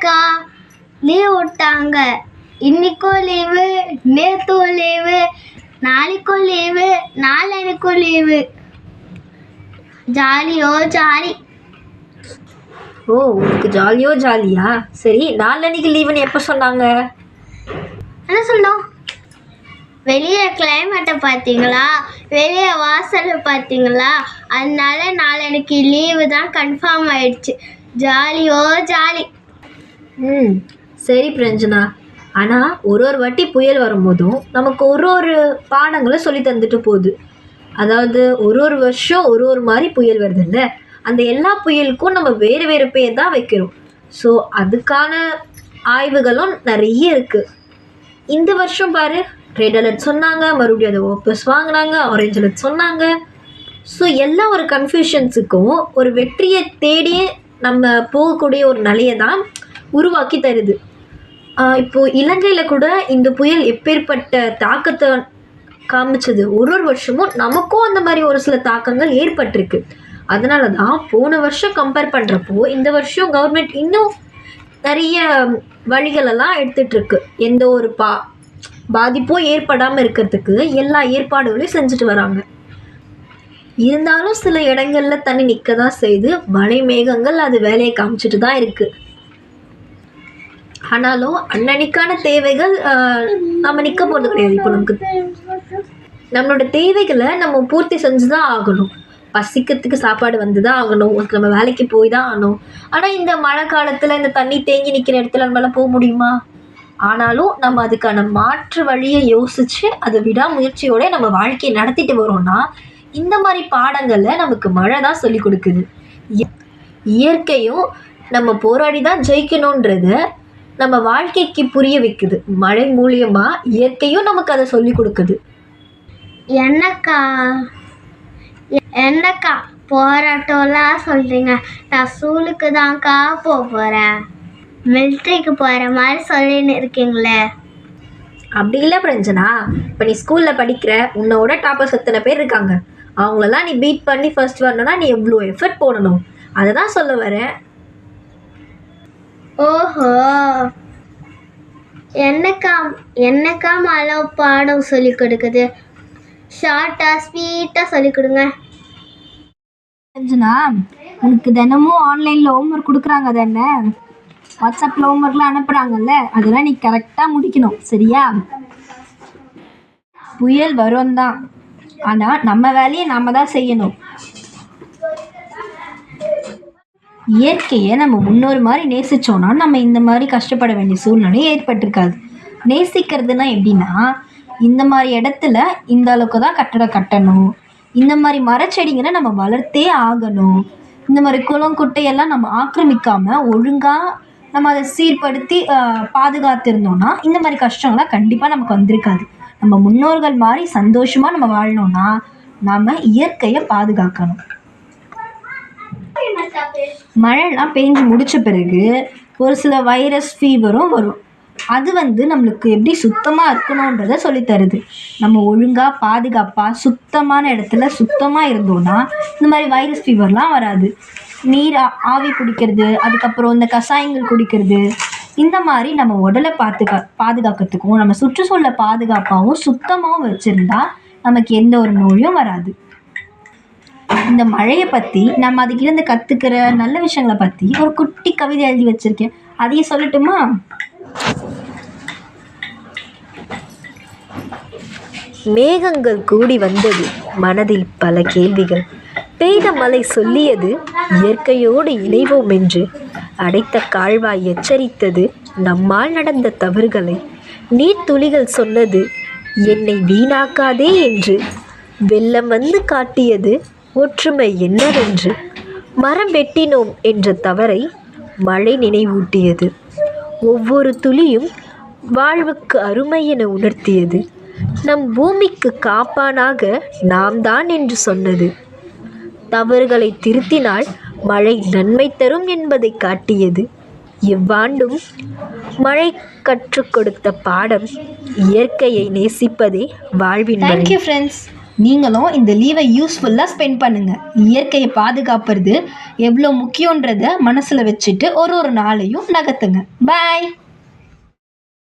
என்னக்கா லீவ் விட்டாங்க? இன்னைக்கும் லீவு, நேற்றும் லீவு, நாளைக்கும் லீவு, நாளைக்கும் லீவு. ஜாலியோ ஜாலி. ஓ, உனக்கு ஜாலியோ ஜாலியா? சரி, நாளன்னைக்கு லீவுன்னு எப்போ சொன்னாங்க? என்ன சொன்னோம்? வெளியே கிளைமேட்டை பார்த்தீங்களா, வெளியே வாசலை பார்த்தீங்களா, அதனால நாளைக்கு லீவு தான் கன்ஃபார்ம் ஆயிடுச்சு. ஜாலியோ ஜாலி. சரி பிரஞ்சனா, ஆனால் ஒரு வாட்டி புயல் வரும்போதும் நமக்கு ஒரு பாடங்களை சொல்லி தந்துட்டு போகுது. அதாவது ஒரு வருஷம் ஒரு மாதிரி புயல் வருது இல்லை, அந்த எல்லா புயலுக்கும் நம்ம வேறு வேறு பேர் தான் வைக்கிறோம். ஸோ அதுக்கான ஆய்வுகளும் நிறைய இருக்குது. இந்த வருஷம் பாரு, ரெட் அலர்ட் சொன்னாங்க, மறுபடியும் அதை வாபஸ் வாங்கினாங்க, ஆரஞ்சு அலர்ட் சொன்னாங்க. ஸோ எல்லா ஒரு கன்ஃபியூஷன்ஸுக்கும் ஒரு வெற்றியை தேடி நம்ம போகக்கூடிய ஒரு நிலையை தான் உருவாக்கி தருது. இப்போது இலங்கையில் கூட இந்த புயல் எப்பேற்பட்ட தாக்கத்தை காமிச்சது. ஒரு வருஷமும் நமக்கும் அந்த மாதிரி ஒரு சில தாக்கங்கள் ஏற்பட்டிருக்கு. அதனால தான் போன வருஷம் கம்பேர் பண்ணுறப்போ இந்த வருஷம் கவர்மெண்ட் இன்னும் நிறைய வழிகளெல்லாம் எடுத்துகிட்ருக்கு. எந்த ஒரு பாதிப்பும் ஏற்படாமல் இருக்கிறதுக்கு எல்லா ஏற்பாடுகளையும் செஞ்சுட்டு வராங்க. இருந்தாலும் சில இடங்களில் தண்ணி நிற்க தான் செய்து, மழை மேகங்கள் அது வேலையை காமிச்சிட்டு தான் இருக்குது. ஆனாலும் அன்னன்னைக்கான தேவைகள் நம்ம நிற்க போகிறது கிடையாது. இப்போ நம்மளோட தேவைகளை நம்ம பூர்த்தி செஞ்சு தான் ஆகணும். பசிக்கிறதுக்கு சாப்பாடு வந்து தான் ஆகணும், நம்ம வேலைக்கு போய் தான் ஆகணும். ஆனால் இந்த மழை காலத்தில் இந்த தண்ணி தேங்கி நிற்கிற இடத்துல நம்மளால போக முடியுமா? ஆனாலும் நம்ம அதுக்கான மாற்று வழியை யோசித்து அதை விடாமுயற்சியோட நம்ம வாழ்க்கையை நடத்திட்டு வரோம்னா இந்த மாதிரி பாடங்களை நமக்கு மழை தான் சொல்லி கொடுக்குது. இயற்கையும் நம்ம போராடி தான் ஜெயிக்கணுன்றத நம்ம வாழ்க்கைக்கு புரிய வைக்குது. மழை மூலியமாக இயற்கையும் நமக்கு அதை சொல்லி கொடுக்குது. என்னக்கா போராட்டம்லாம் சொல்கிறீங்க? நான் ஸ்கூலுக்கு தான்க்கா போகிறேன், மிலிட்ரிக்கு போகிற மாதிரி சொல்லின்னு இருக்கீங்களே. அப்படி இல்லை பிரஞ்சனா, இப்போ நீ ஸ்கூலில் படிக்கிற, உன்னோட டாப்பர்ஸ் எத்தனை பேர் இருக்காங்க, அவங்களெல்லாம் நீ பீட் பண்ணி ஃபர்ஸ்ட் வரணும்னா நீ எவ்வளோ எஃபர்ட் போடணும், அதை தான் சொல்ல வரேன். ஓஹோ, என்னக்கா மழை பாடம் சொல்லி கொடுக்குது? ஷார்ட்டாக ஸ்வீட்டாக சொல்லி கொடுங்க. பிரஞ்சனா, உனக்கு தினமும் ஆன்லைனில் ஹோம்ஒர்க் கொடுக்குறாங்க தானே, வாட்ஸ்அப்பில் ஹோம்ஒர்க்லாம் அனுப்புகிறாங்கல்ல, அதெல்லாம் நீ கரெக்டாக முடிக்கணும், சரியா? புயல் வரும் தான், ஆனால் நம்ம வேலையை நாம் தான் செய்யணும். இயற்கையை நம்ம முன்னொரு மாதிரி நேசித்தோன்னா நம்ம இந்த மாதிரி கஷ்டப்பட வேண்டிய சூழ்நிலை ஏற்பட்டிருக்காது. நேசிக்கிறதுனா எப்படின்னா, இந்த மாதிரி இடத்துல இந்த அளவுக்கு தான் கட்டடம் கட்டணும், இந்த மாதிரி மரச்செடிங்களை நம்ம வளர்த்தே ஆகணும், இந்த மாதிரி குளம் குட்டையெல்லாம் நம்ம ஆக்கிரமிக்காமல் ஒழுங்காக நம்ம அதை சீர்படுத்தி பாதுகாத்திருந்தோம்னா இந்த மாதிரி கஷ்டங்கள்லாம் கண்டிப்பாக நமக்கு வந்திருக்காது. நம்ம முன்னோர்கள் மாதிரி சந்தோஷமாக நம்ம வாழணும்னா நாம் இயற்கையை பாதுகாக்கணும். மழைலாம் பெஞ்சு முடித்த பிறகு ஒரு சில வைரஸ் ஃபீவரும் வரும். அது நம்மளுக்கு எப்படி சுத்தமாக இருக்கணுன்றதை சொல்லித்தருது. நம்ம ஒழுங்காக பாதுகாப்பாக சுத்தமான இடத்துல சுத்தமாக இருந்தோம்னா இந்த மாதிரி வைரஸ் ஃபீவர்லாம் வராது. நீர் ஆவி பிடிக்கிறது, அதுக்கப்புறம் இந்த கஷாயங்கள் குடிக்கிறது, இந்த மாதிரி நம்ம உடலை பாதுகாக்கிறதுக்கும் நம்ம சுற்றுச்சூழலை பாதுகாப்பாகவும் சுத்தமாகவும் வச்சுருந்தா நமக்கு எந்த ஒரு நோயும் வராது. இந்த மழையை பற்றி நம்ம அதுக்கிருந்து கற்றுக்கிற நல்ல விஷயங்களை பற்றி ஒரு குட்டி கவிதை எழுதி வச்சுருக்கேன், அதையும் சொல்லட்டுமா? மேகங்கள் கூடி வந்தது, மனதில் பல கேள்விகள், பெய்த மழை சொல்லியது இயற்கையோடு இணைவோம் என்று, அடைத்த கால்வாய் எச்சரித்தது நம்மால் நடந்த தவறுகளை, நீர்த்துளிகள் சொன்னது என்னை வீணாக்காதே என்று, வெள்ளம் வந்து காட்டியது ஒற்றுமை என்னவென்று, மரம் வெட்டினோம் என்ற தவறை மழை நினைவூட்டியது, ஒவ்வொரு துளியும் வாழ்வுக்கு அருமை என உணர்த்தியது, நம் பூமிக்கு காப்பானாக நாம் தான் என்று சொன்னது, தவறுகளை திருத்தினால் மழை நன்மை தரும் என்பதை காட்டியது, எவ்வாண்டும் மழை கற்றுக் கொடுத்த பாடம் இயற்கையை நேசிப்பதே வாழ்வின் வழி. Thank you friends. நீங்களும் இந்த லீவை யூஸ்ஃபுல்லாக ஸ்பெண்ட் பண்ணுங்கள். இயற்கையை பாதுகாப்புறது எவ்வளோ முக்கியன்றதை மனசில் வச்சுட்டு ஒரு நாளையும் நகர்த்துங்க. பாய்.